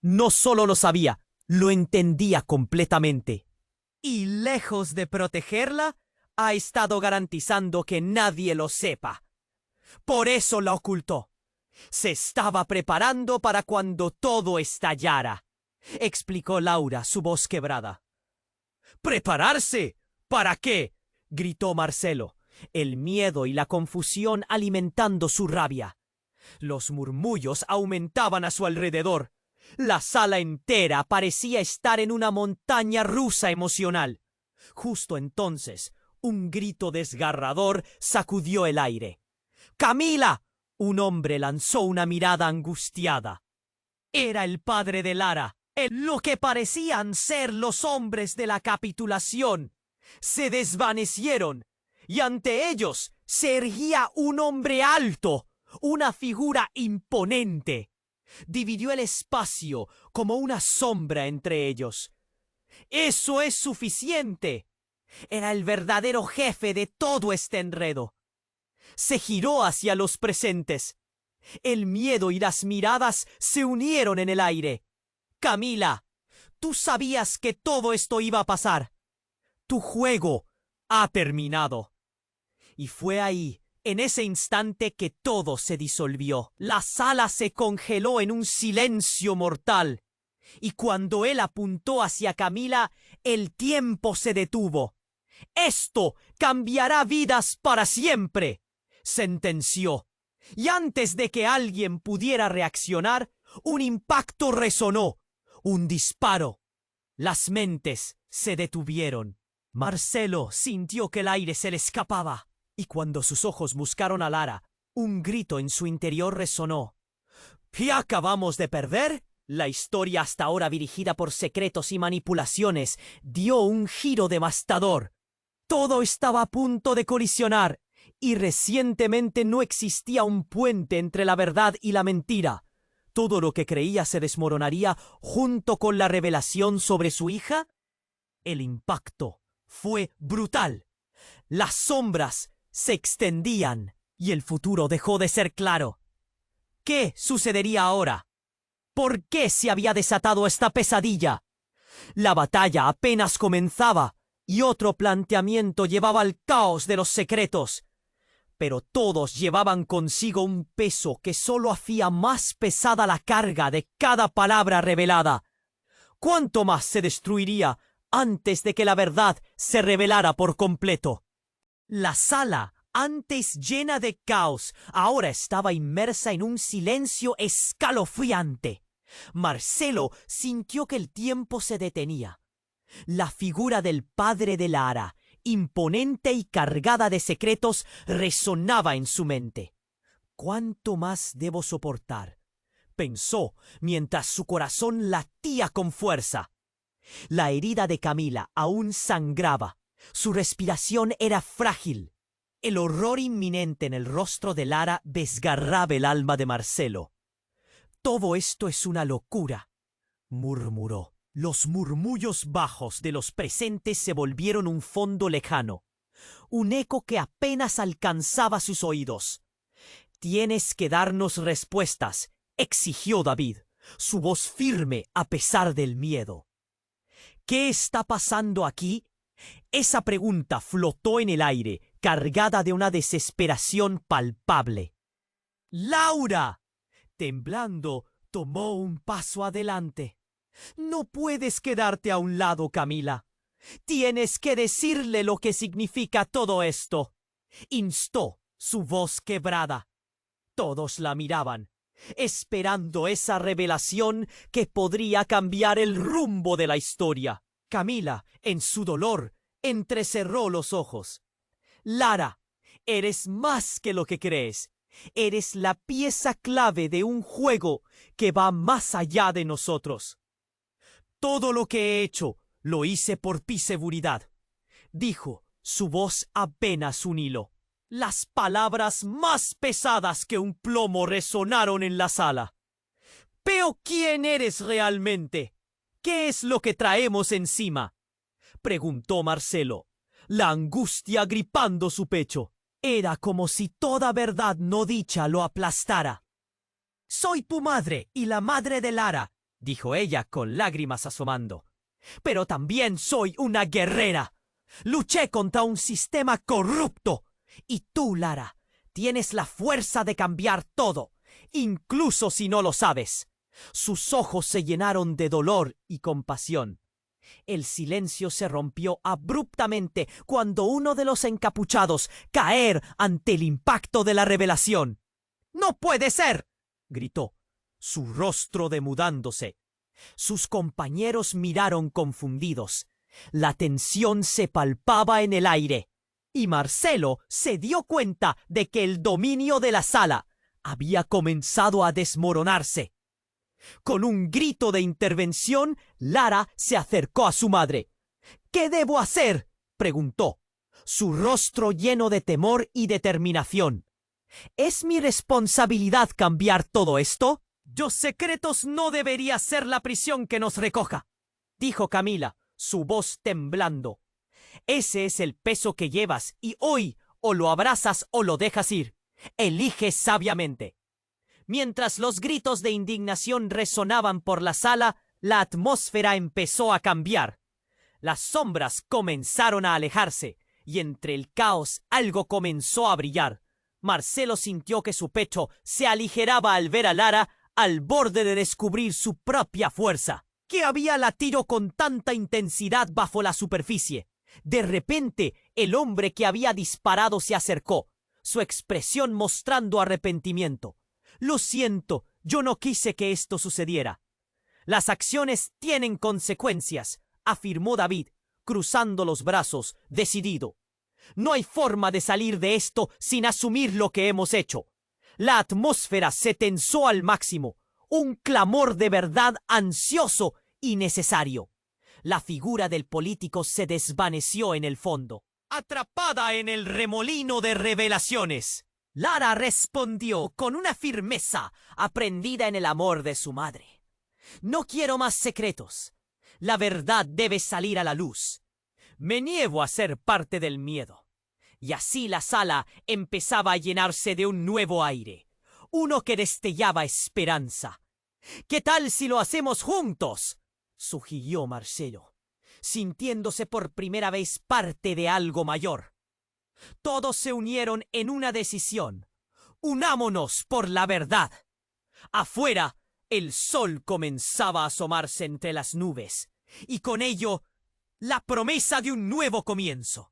No solo lo sabía, lo entendía completamente. Y lejos de protegerla, ha estado garantizando que nadie lo sepa. Por eso la ocultó. Se estaba preparando para cuando todo estallara, explicó Laura, su voz quebrada. ¿Prepararse? ¿Para qué?, gritó Marcelo, el miedo y la confusión alimentando su rabia. Los murmullos aumentaban a su alrededor. La sala entera parecía estar en una montaña rusa emocional. Justo entonces, un grito desgarrador sacudió el aire. ¡Camila! Un hombre lanzó una mirada angustiada. Era el padre de Lara. Lo que parecían ser los hombres de la capitulación se desvanecieron, y ante ellos se erguía un hombre alto, una figura imponente. Dividió el espacio como una sombra entre ellos. ¡Eso es suficiente! Era el verdadero jefe de todo este enredo. Se giró hacia los presentes. El miedo y las miradas se unieron en el aire. Camila, tú sabías que todo esto iba a pasar. Tu juego ha terminado. Y fue ahí, en ese instante, que todo se disolvió. La sala se congeló en un silencio mortal. Y cuando él apuntó hacia Camila, el tiempo se detuvo. «Esto cambiará vidas para siempre», sentenció. Y antes de que alguien pudiera reaccionar, un impacto resonó. Un disparo. Las mentes se detuvieron. Marcelo sintió que el aire se le escapaba. Y cuando sus ojos buscaron a Lara, un grito en su interior resonó. ¿Qué acabamos de perder? La historia, hasta ahora dirigida por secretos y manipulaciones, dio un giro devastador. Todo estaba a punto de colisionar, y recientemente no existía un puente entre la verdad y la mentira. Todo lo que creía se desmoronaría junto con la revelación sobre su hija. El impacto fue brutal. Las sombras se extendían y el futuro dejó de ser claro. ¿Qué sucedería ahora? ¿Por qué se había desatado esta pesadilla? La batalla apenas comenzaba y otro planteamiento llevaba al caos de los secretos. Pero todos llevaban consigo un peso que solo hacía más pesada la carga de cada palabra revelada. ¿Cuánto más se destruiría antes de que la verdad se revelara por completo? La sala, antes llena de caos, ahora estaba inmersa en un silencio escalofriante. Marcelo sintió que el tiempo se detenía. La figura del padre de Lara, imponente y cargada de secretos, resonaba en su mente. ¿Cuánto más debo soportar?, pensó mientras su corazón latía con fuerza. La herida de Camila aún sangraba. Su respiración era frágil. El horror inminente en el rostro de Lara desgarraba el alma de Marcelo. «Todo esto es una locura», murmuró. Los murmullos bajos de los presentes se volvieron un fondo lejano, un eco que apenas alcanzaba sus oídos. «Tienes que darnos respuestas», exigió David, su voz firme a pesar del miedo. «¿Qué está pasando aquí?». Esa pregunta flotó en el aire, cargada de una desesperación palpable. «¡Laura!». Temblando, tomó un paso adelante. «No puedes quedarte a un lado, Camila. Tienes que decirle lo que significa todo esto», instó, su voz quebrada. Todos la miraban, esperando esa revelación que podría cambiar el rumbo de la historia. Camila, en su dolor, entrecerró los ojos. «Lara, eres más que lo que crees. Eres la pieza clave de un juego que va más allá de nosotros». «Todo lo que he hecho lo hice por ti seguridad», dijo, su voz apenas un hilo. Las palabras más pesadas que un plomo resonaron en la sala. «¿Pero quién eres realmente? ¿Qué es lo que traemos encima?», preguntó Marcelo, la angustia agripando su pecho. Era como si toda verdad no dicha lo aplastara. «Soy tu madre y la madre de Lara», dijo ella con lágrimas asomando. «Pero también soy una guerrera. Luché contra un sistema corrupto. Y tú, Lara, tienes la fuerza de cambiar todo, incluso si no lo sabes». Sus ojos se llenaron de dolor y compasión. El silencio se rompió abruptamente cuando uno de los encapuchados caer ante el impacto de la revelación. «¡No puede ser!», gritó, su rostro demudándose. Sus compañeros miraron confundidos. La tensión se palpaba en el aire. Y Marcelo se dio cuenta de que el dominio de la sala había comenzado a desmoronarse. Con un grito de intervención, Lara se acercó a su madre. «¿Qué debo hacer?», preguntó, su rostro lleno de temor y determinación. «¿Es mi responsabilidad cambiar todo esto?». «Los secretos no debería ser la prisión que nos recoja», dijo Camila, su voz temblando. «Ese es el peso que llevas y hoy o lo abrazas o lo dejas ir. Elige sabiamente». Mientras los gritos de indignación resonaban por la sala, la atmósfera empezó a cambiar. Las sombras comenzaron a alejarse y entre el caos algo comenzó a brillar. Marcelo sintió que su pecho se aligeraba al ver a Lara al borde de descubrir su propia fuerza, que había latido con tanta intensidad bajo la superficie. De repente, el hombre que había disparado se acercó, su expresión mostrando arrepentimiento. «Lo siento, yo no quise que esto sucediera». «Las acciones tienen consecuencias», afirmó David, cruzando los brazos, decidido. «No hay forma de salir de esto sin asumir lo que hemos hecho». La atmósfera se tensó al máximo, un clamor de verdad ansioso y necesario. La figura del político se desvaneció en el fondo, atrapada en el remolino de revelaciones. Lara respondió con una firmeza aprendida en el amor de su madre. «No quiero más secretos. La verdad debe salir a la luz. Me niego a ser parte del miedo». Y así la sala empezaba a llenarse de un nuevo aire, uno que destellaba esperanza. «¿Qué tal si lo hacemos juntos?», sugirió Marcelo, sintiéndose por primera vez parte de algo mayor. Todos se unieron en una decisión. «Unámonos por la verdad». Afuera, el sol comenzaba a asomarse entre las nubes, y con ello, la promesa de un nuevo comienzo.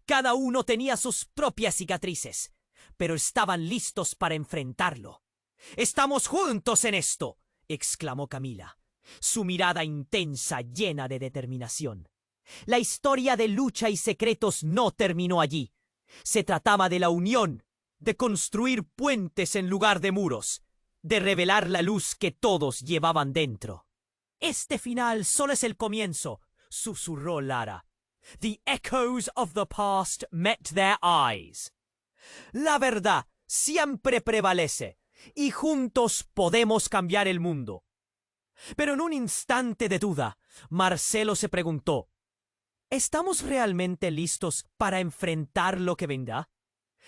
Cada uno tenía sus propias cicatrices, pero estaban listos para enfrentarlo. «Estamos juntos en esto», exclamó Camila. su mirada intensa llena de determinación. La historia de lucha y secretos no terminó allí. Se trataba de la unión, de construir puentes en lugar de muros, de revelar la luz que todos llevaban dentro. Este final solo es el comienzo, susurró Lara. The echoes of the past met their eyes. La verdad siempre prevalece, y juntos podemos cambiar el mundo. Pero en un instante de duda, Marcelo se preguntó, ¿estamos realmente listos para enfrentar lo que vendrá?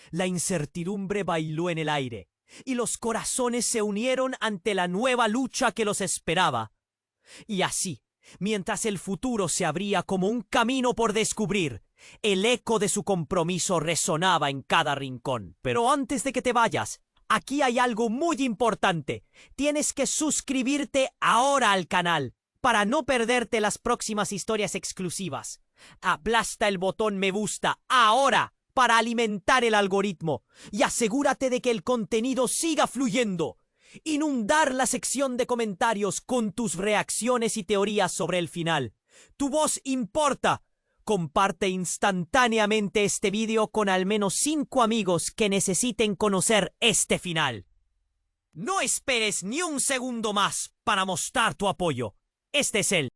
La incertidumbre bailó en el aire, y los corazones se unieron ante la nueva lucha que los esperaba. Y así, mientras el futuro se abría como un camino por descubrir, el eco de su compromiso resonaba en cada rincón. Pero antes de que te vayas, aquí hay algo muy importante. Tienes que suscribirte ahora al canal para no perderte las próximas historias exclusivas. Aplasta el botón me gusta ahora para alimentar el algoritmo y asegúrate de que el contenido siga fluyendo. Inundar la sección de comentarios con tus reacciones y teorías sobre el final. Tu voz importa. Comparte instantáneamente este vídeo con al menos 5 amigos que necesiten conocer este final. No esperes ni un segundo más para mostrar tu apoyo. Este es el